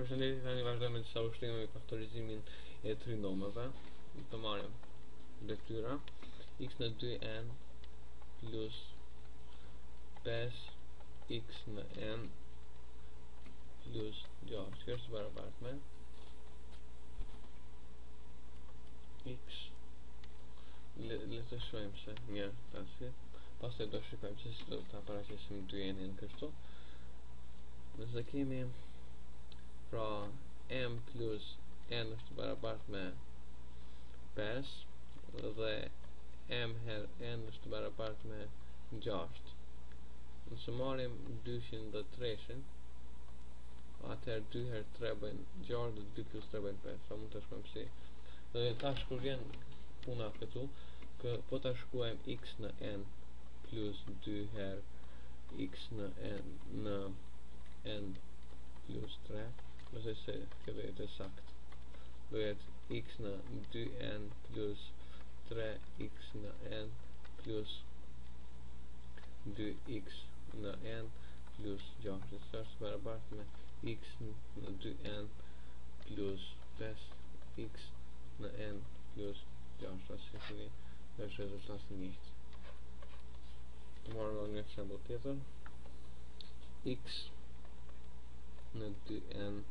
Përshëndetje, tani vazhdojmë me disa ushtrime me faktorizimin e trinomeve. Të marrim detyra x në 2n plus 5x në n plus 6. Kjo është barabartë me x. Le të shohim se mirë tash. Pastaj do shikojmë se si do ta paraqesim 2n-in kështu. Nëse kemi pra m plus n është barabartë me 5 dhe m her n është barabartë me 6. Nëse marrim 2-shin dhe 3-shin, atëherë 2 her 3 bëjnë 6 dhe 2 plus 3 bëjnë 5. Sa mund të shkojmë si. Dhe tash kur vjen puna këtu, po ta shkruajmë x në n plus 2 her x në n plus 3. Nëse se këtë jetë sakt, do jetë x në 2n plus 3x në n plus 2x në n plus 6. Këtë është barabartë me x në 2n plus 5x në n plus 6. Asë që një është rezultat të njëjtë. Të marrëm një shembull tjetër. X në 2n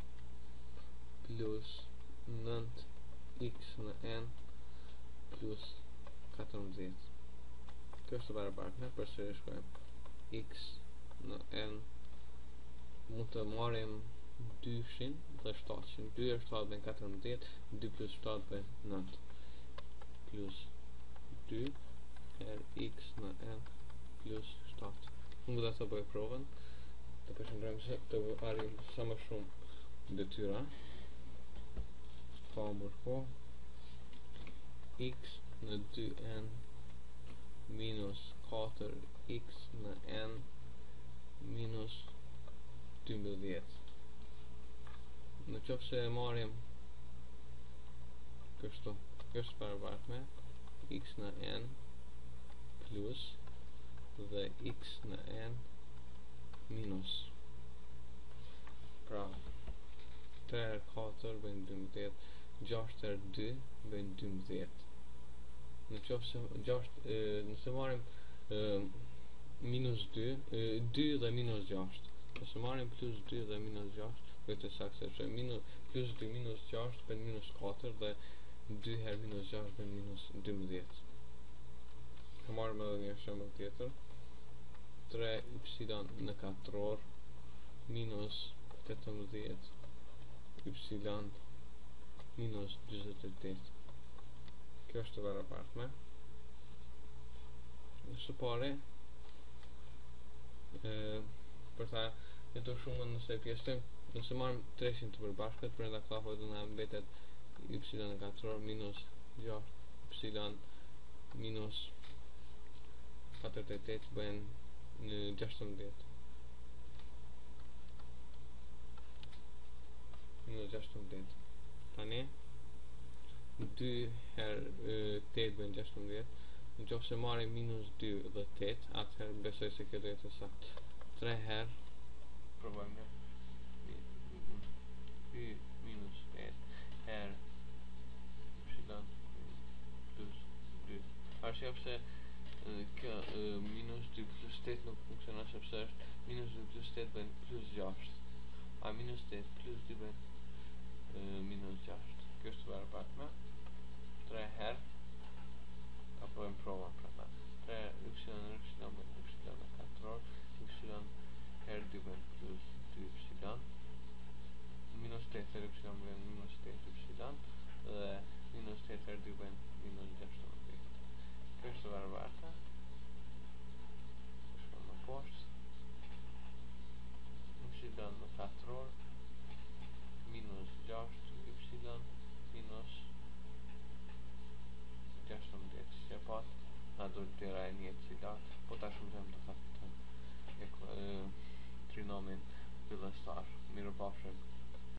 plus 9x në n plus 14. Kjo është barabartë me, përsëri shkruajmë x në n, mund të marrim 2-shin dhe 7-shin. 2 her 7 bën 14, 2 plus 7 bën 9 plus 2 her x në n plus 7. Unë do të bëj provën. Të përshëndrojmë se të arrim sa më shumë detyra. Famur po x në 2n minus 4x në n minus 12. Në qoftë se e marrim kështu, kjo është barabartë me x në n plus dhe x në n minus, pra 3 her 4 bën 12, 6 her 2 bën 12. Në qoftë se nëse marrim minus 2 dhe minus 6, nëse marrim plus 2 dhe minus 6, vetë saktë se plus 2 minus 6 bën minus 4 dhe 2 her minus 6 bën minus 12. Të marrim edhe një shembull tjetër. 3y në katror minus 18y minus 28. Kjo është barabartë me së pari për ta jetur shumë nëse pjesëtojmë, nëse marrim 3-shin të përbashkët, brenda kafave do na mbetet y në katror minus 6y minus 48 bën 16 minus 16. Tani 2 her 8 bën 16. Në qoftë se marrim minus 2 dhe 8, atëherë besoj se kjo do jetë saktë. 3 her provojmë y minus 8 her y plus 2. Arsyeja pse kjo minus 2 plus 8 nuk funksionon sepse është minus 2 plus 8 bën plus 6, a minus 8 plus 2 bën minus 6. Kjo është barabartë me 3 her, apo e provojmë pra ta 3 y bën y në katror, y her 2 bën plus 2y, minus 8 her y bën minus 8y dhe minus 8 her 2 bën minus 16. Kjo është barabartë në poshtë y në katror minus 6y minus 16. Se pas na do të tëra e një cilat, po ta shumëtojmë të faktojmë trinomin fillestar. Mirupafshim.